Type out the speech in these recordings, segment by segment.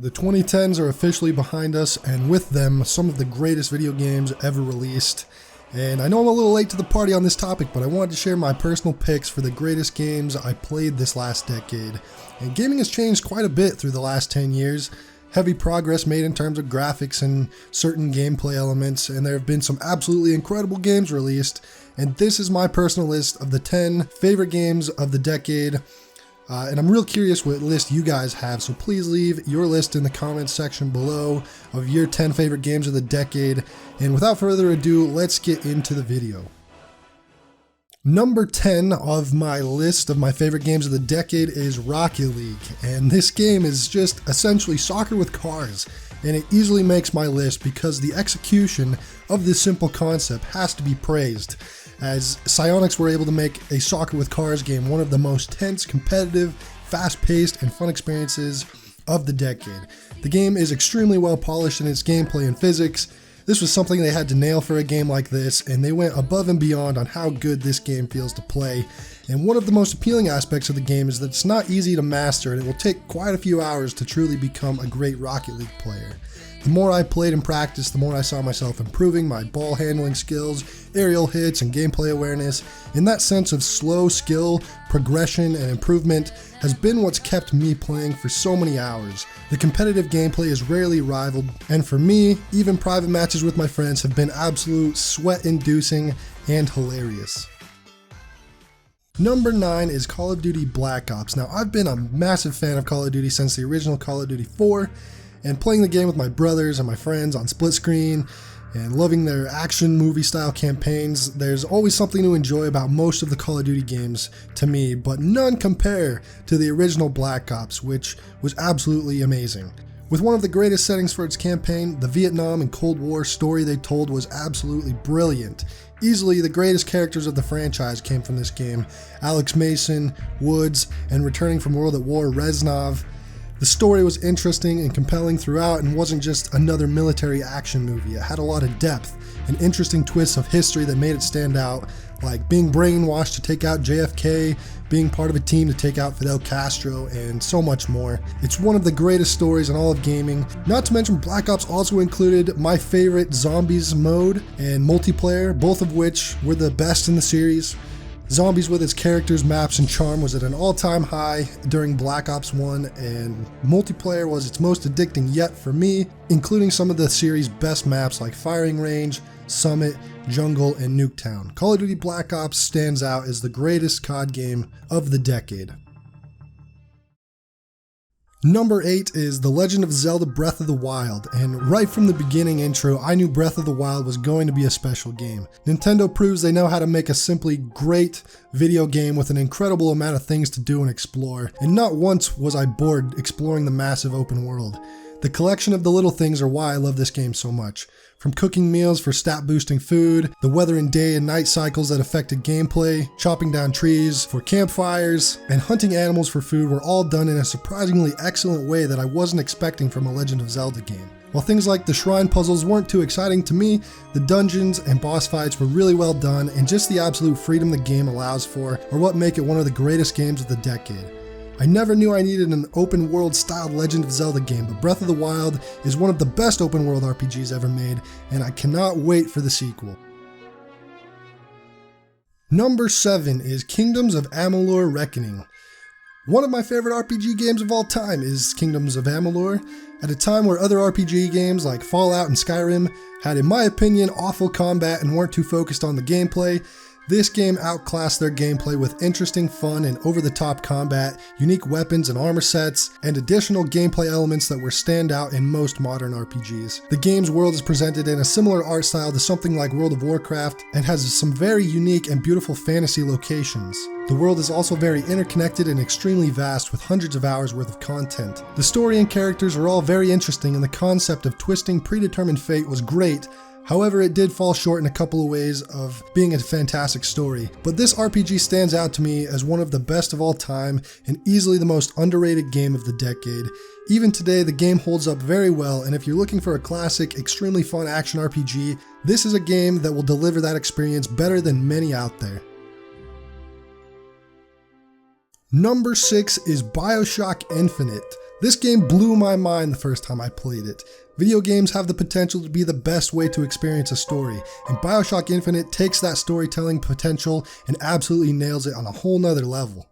The 2010s are officially behind us, and with them, some of the greatest video games ever released. And I know I'm a little late to the party on this topic, but I wanted to share my personal picks for the greatest games I played this last decade. And gaming has changed quite a bit through the last 10 years. Heavy progress made in terms of graphics and certain gameplay elements, and there have been some absolutely incredible games released. And this is my personal list of the 10 favorite games of the decade. And I'm real curious what list you guys have, so please leave your list in the comments section below of your 10 favorite games of the decade. And without further ado, let's get into the video. Number 10 of my list of my favorite games of the decade is Rocket League, and this game is just essentially soccer with cars, and it easily makes my list because the execution of this simple concept has to be praised, as Psyonix were able to make a soccer with cars game one of the most tense, competitive, fast-paced, and fun experiences of the decade. The game is extremely well polished in its gameplay and physics. This was something they had to nail for a game like this, and they went above and beyond on how good this game feels to play. And one of the most appealing aspects of the game is that it's not easy to master, and it will take quite a few hours to truly become a great Rocket League player. The more I played and practiced, the more I saw myself improving my ball handling skills, aerial hits, and gameplay awareness. And that sense of slow skill, progression, and improvement has been what's kept me playing for so many hours. The competitive gameplay is rarely rivaled, and for me, even private matches with my friends have been absolute sweat-inducing and hilarious. Number 9 is Call of Duty Black Ops. Now, I've been a massive fan of Call of Duty since the original Call of Duty 4, and playing the game with my brothers and my friends on split screen and loving their action movie style campaigns. There's always something to enjoy about most of the Call of Duty games to me, but none compare to the original Black Ops, which was absolutely amazing. With one of the greatest settings for its campaign, the Vietnam and Cold War story they told was absolutely brilliant. Easily the greatest characters of the franchise came from this game: Alex Mason, Woods, and returning from World at War, Reznov. The story was interesting and compelling throughout and wasn't just another military action movie. It had a lot of depth and interesting twists of history that made it stand out, like being brainwashed to take out JFK, being part of a team to take out Fidel Castro, and so much more. It's one of the greatest stories in all of gaming. Not to mention, Black Ops also included my favorite Zombies mode and multiplayer, both of which were the best in the series. Zombies with its characters, maps, and charm was at an all-time high during Black Ops 1, and multiplayer was its most addicting yet for me, including some of the series' best maps like Firing Range, Summit, Jungle, and Nuketown. Call of Duty Black Ops stands out as the greatest COD game of the decade. Number 8 is The Legend of Zelda Breath of the Wild, and right from the beginning intro, I knew Breath of the Wild was going to be a special game. Nintendo proves they know how to make a simply great video game with an incredible amount of things to do and explore, and not once was I bored exploring the massive open world. The collection of the little things are why I love this game so much. From cooking meals for stat boosting food, the weather and day and night cycles that affected gameplay, chopping down trees for campfires, and hunting animals for food were all done in a surprisingly excellent way that I wasn't expecting from a Legend of Zelda game. While things like the shrine puzzles weren't too exciting to me, the dungeons and boss fights were really well done, and just the absolute freedom the game allows for are what make it one of the greatest games of the decade. I never knew I needed an open world styled Legend of Zelda game, but Breath of the Wild is one of the best open world RPGs ever made, and I cannot wait for the sequel. Number 7 is Kingdoms of Amalur Reckoning. One of my favorite RPG games of all time is Kingdoms of Amalur. At a time where other RPG games like Fallout and Skyrim had, in my opinion, awful combat and weren't too focused on the gameplay, this game outclassed their gameplay with interesting, fun, and over-the-top combat, unique weapons and armor sets, and additional gameplay elements that were standout in most modern RPGs. The game's world is presented in a similar art style to something like World of Warcraft, and has some very unique and beautiful fantasy locations. The world is also very interconnected and extremely vast, with hundreds of hours worth of content. The story and characters are all very interesting, and the concept of twisting predetermined fate was great. However, it did fall short in a couple of ways of being a fantastic story, but this RPG stands out to me as one of the best of all time and easily the most underrated game of the decade. Even today, the game holds up very well, and if you're looking for a classic, extremely fun action RPG, this is a game that will deliver that experience better than many out there. Number 6 is Bioshock Infinite. This game blew my mind the first time I played it. Video games have the potential to be the best way to experience a story, and Bioshock Infinite takes that storytelling potential and absolutely nails it on a whole nother level.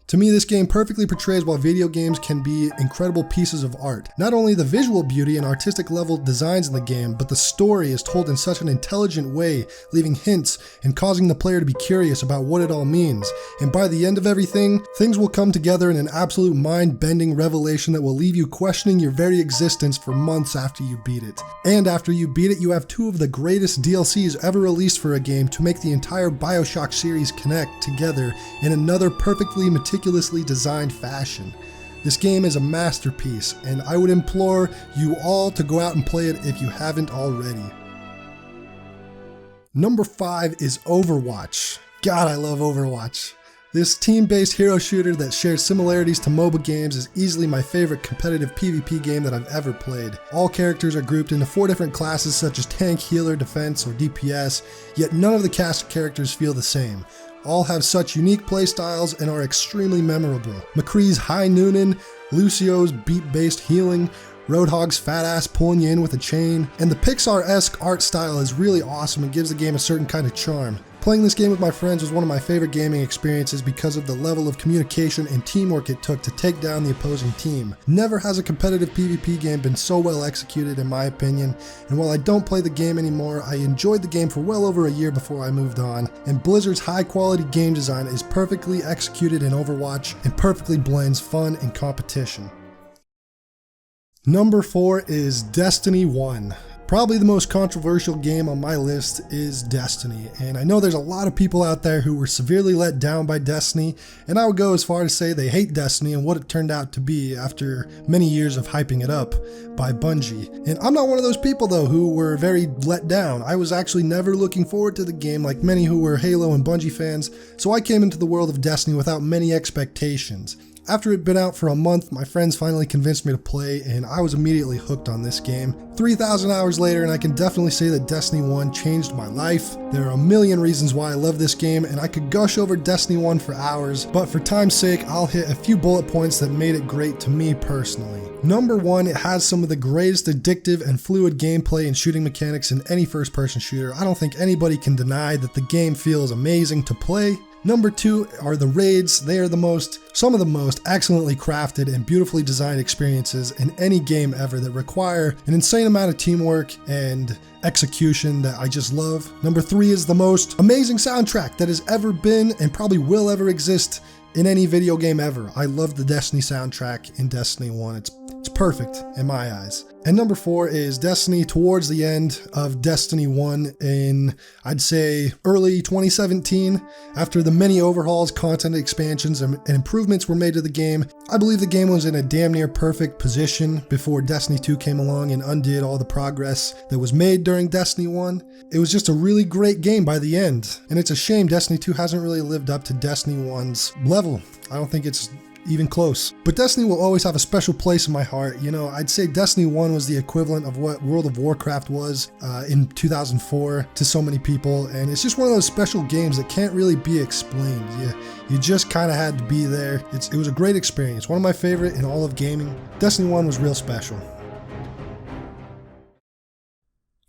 To me, this game perfectly portrays why video games can be incredible pieces of art. Not only the visual beauty and artistic level designs in the game, but the story is told in such an intelligent way, leaving hints and causing the player to be curious about what it all means. And by the end of everything, things will come together in an absolute mind-bending revelation that will leave you questioning your very existence for months after you beat it. And after you beat it, you have two of the greatest DLCs ever released for a game to make the entire Bioshock series connect together in another perfectly meticulously designed fashion. This game is a masterpiece, and I would implore you all to go out and play it if you haven't already. Number 5 is Overwatch. God, I love Overwatch. This team-based hero shooter that shares similarities to MOBA games is easily my favorite competitive PvP game that I've ever played. All characters are grouped into 4 different classes such as tank, healer, defense, or DPS, yet none of the cast of characters feel the same. All have such unique playstyles and are extremely memorable. McCree's high noonin, Lucio's beat-based healing, Roadhog's fat ass pulling you in with a chain, and the Pixar-esque art style is really awesome and gives the game a certain kind of charm. Playing this game with my friends was one of my favorite gaming experiences because of the level of communication and teamwork it took to take down the opposing team. Never has a competitive PvP game been so well executed in my opinion, and while I don't play the game anymore, I enjoyed the game for well over a year before I moved on, and Blizzard's high quality game design is perfectly executed in Overwatch and perfectly blends fun and competition. Number 4 is Destiny 1. Probably the most controversial game on my list is Destiny, and I know there's a lot of people out there who were severely let down by Destiny, and I would go as far to say they hate Destiny and what it turned out to be after many years of hyping it up by Bungie. And I'm not one of those people though who were very let down. I was actually never looking forward to the game like many who were Halo and Bungie fans, so I came into the world of Destiny without many expectations. After it had been out for a month, my friends finally convinced me to play, and I was immediately hooked on this game. 3,000 hours later, and I can definitely say that Destiny 1 changed my life. There are a million reasons why I love this game, and I could gush over Destiny 1 for hours, but for time's sake, I'll hit a few bullet points that made it great to me personally. Number 1, it has some of the greatest addictive and fluid gameplay and shooting mechanics in any first-person shooter. I don't think anybody can deny that the game feels amazing to play. Number 2 are the raids. They are some of the most excellently crafted and beautifully designed experiences in any game ever that require an insane amount of teamwork and execution that I just love. Number 3 is the most amazing soundtrack that has ever been and probably will ever exist in any video game ever. I love the Destiny soundtrack in Destiny 1. It's perfect in my eyes. And number 4 is Destiny towards the end of Destiny 1 in, I'd say, early 2017. After the many overhauls, content expansions, and improvements were made to the game, I believe the game was in a damn near perfect position before Destiny 2 came along and undid all the progress that was made during Destiny 1. It was just a really great game by the end, and it's a shame Destiny 2 hasn't really lived up to Destiny 1's level. I don't think it's even close. But Destiny will always have a special place in my heart. You know, I'd say Destiny 1 was the equivalent of what World of Warcraft was in 2004 to so many people, and it's just one of those special games that can't really be explained. You just kind of had to be there. It was a great experience, one of my favorite in all of gaming. Destiny 1 was real special.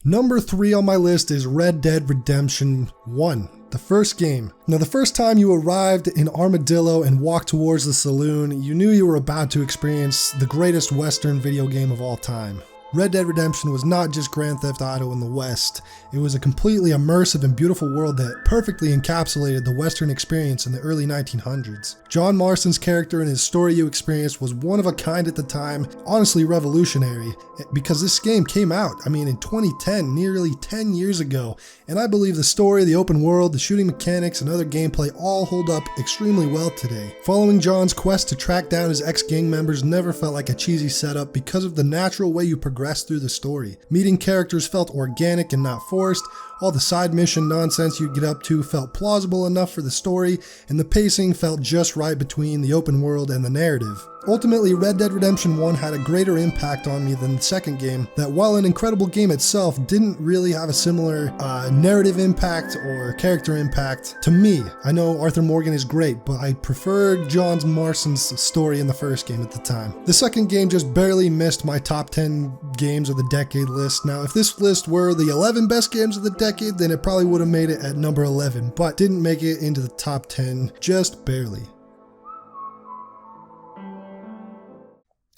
Number 3 on my list is Red Dead Redemption 1. The first game. Now, the first time you arrived in Armadillo and walked towards the saloon, you knew you were about to experience the greatest Western video game of all time. Red Dead Redemption was not just Grand Theft Auto in the West. It was a completely immersive and beautiful world that perfectly encapsulated the Western experience in the early 1900s. John Marston's character and his story you experienced was one of a kind at the time, honestly revolutionary, because this game came out, in 2010, nearly 10 years ago, and I believe the story, the open world, the shooting mechanics, and other gameplay all hold up extremely well today. Following John's quest to track down his ex-gang members never felt like a cheesy setup because of the natural way you progress through the story. Meeting characters felt organic and not forced. All the side mission nonsense you'd get up to felt plausible enough for the story, and the pacing felt just right between the open world and the narrative. Ultimately, Red Dead Redemption 1 had a greater impact on me than the second game, that while an incredible game itself, didn't really have a similar narrative impact or character impact to me. I know Arthur Morgan is great, but I preferred John Marston's story in the first game at the time. The second game just barely missed my top 10 games of the decade list. Now, if this list were the 11 best games of the decade, then it probably would have made it at number 11, but didn't make it into the top 10, just barely.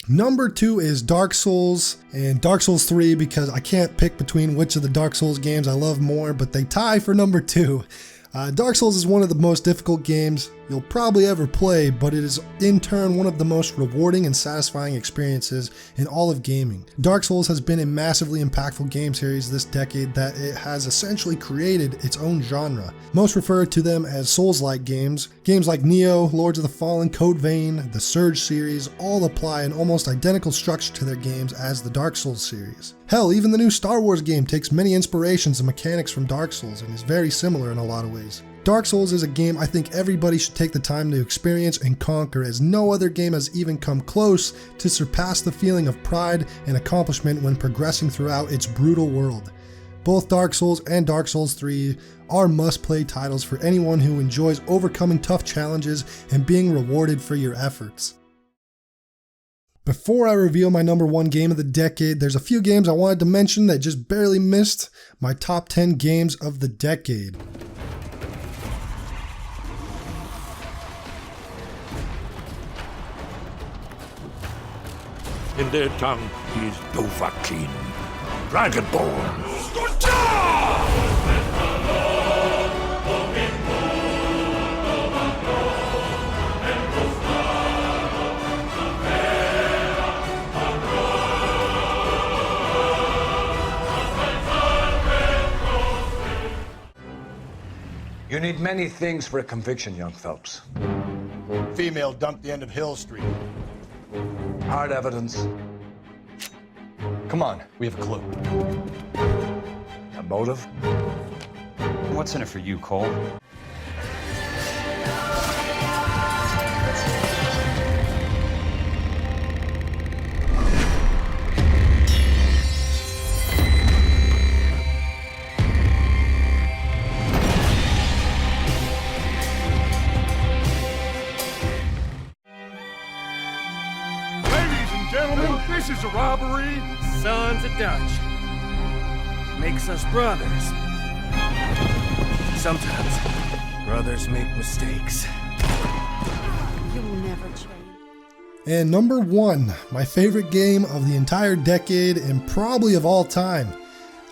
Number 2 is Dark Souls, and Dark Souls 3 because I can't pick between which of the Dark Souls games I love more, but they tie for number 2. Dark Souls is one of the most difficult games you'll probably ever play, but it is in turn one of the most rewarding and satisfying experiences in all of gaming. Dark Souls has been a massively impactful game series this decade that it has essentially created its own genre. Most refer to them as Souls-like games. Games like Neo, Lords of the Fallen, Code Vein, the Surge series all apply an almost identical structure to their games as the Dark Souls series. Hell, even the new Star Wars game takes many inspirations and mechanics from Dark Souls and is very similar in a lot of ways. Dark Souls is a game I think everybody should take the time to experience and conquer, as no other game has even come close to surpass the feeling of pride and accomplishment when progressing throughout its brutal world. Both Dark Souls and Dark Souls 3 are must-play titles for anyone who enjoys overcoming tough challenges and being rewarded for your efforts. Before I reveal my number 1 game of the decade, there's a few games I wanted to mention that just barely missed my top 10 games of the decade. In their tongue, he's Dovahkiin, Dragonborn. You need many things for a conviction, young Phelps. Female dumped the end of Hill Street. Hard evidence. Come on, we have a clue. A motive? What's in it for you, Cole? Gentlemen, this is a robbery. Sons of Dutch. Makes us brothers. Sometimes, brothers make mistakes. You'll never change. And number 1, my favorite game of the entire decade and probably of all time,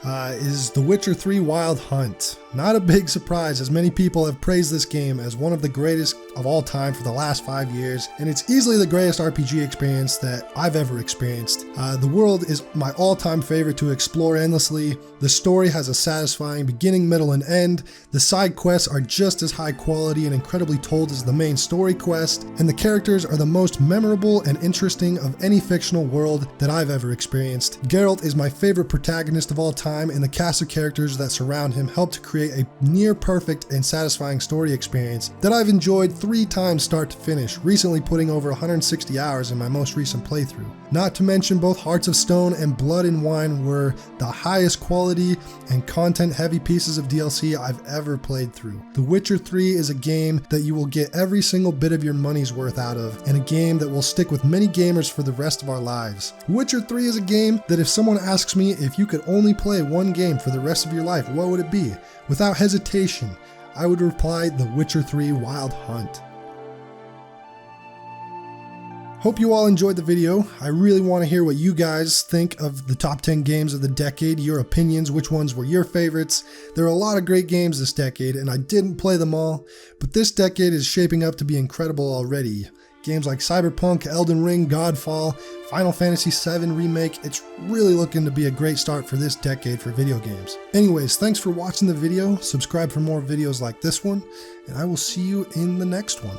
is The Witcher 3 Wild Hunt. Not a big surprise, as many people have praised this game as one of the greatest of all time for the last 5 years, and it's easily the greatest RPG experience that I've ever experienced. The world is my all-time favorite to explore endlessly. The story has a satisfying beginning, middle, and end. The side quests are just as high quality and incredibly told as the main story quest, and the characters are the most memorable and interesting of any fictional world that I've ever experienced. Geralt is my favorite protagonist of all time, and the cast of characters that surround him help to create a near perfect and satisfying story experience that I've enjoyed 3 times start to finish, recently putting over 160 hours in my most recent playthrough. Not to mention both Hearts of Stone and Blood and Wine were the highest quality and content heavy pieces of DLC I've ever played through. The Witcher 3 is a game that you will get every single bit of your money's worth out of, and a game that will stick with many gamers for the rest of our lives. Witcher 3 is a game that if someone asks me if you could only play one game for the rest of your life, what would it be? Without hesitation, I would reply The Witcher 3 Wild Hunt. Hope you all enjoyed the video. I really want to hear what you guys think of the top 10 games of the decade, your opinions, which ones were your favorites. There are a lot of great games this decade, and I didn't play them all, but this decade is shaping up to be incredible already. Games like Cyberpunk, Elden Ring, Godfall, Final Fantasy VII Remake, it's really looking to be a great start for this decade for video games. Anyways, thanks for watching the video, subscribe for more videos like this one, and I will see you in the next one.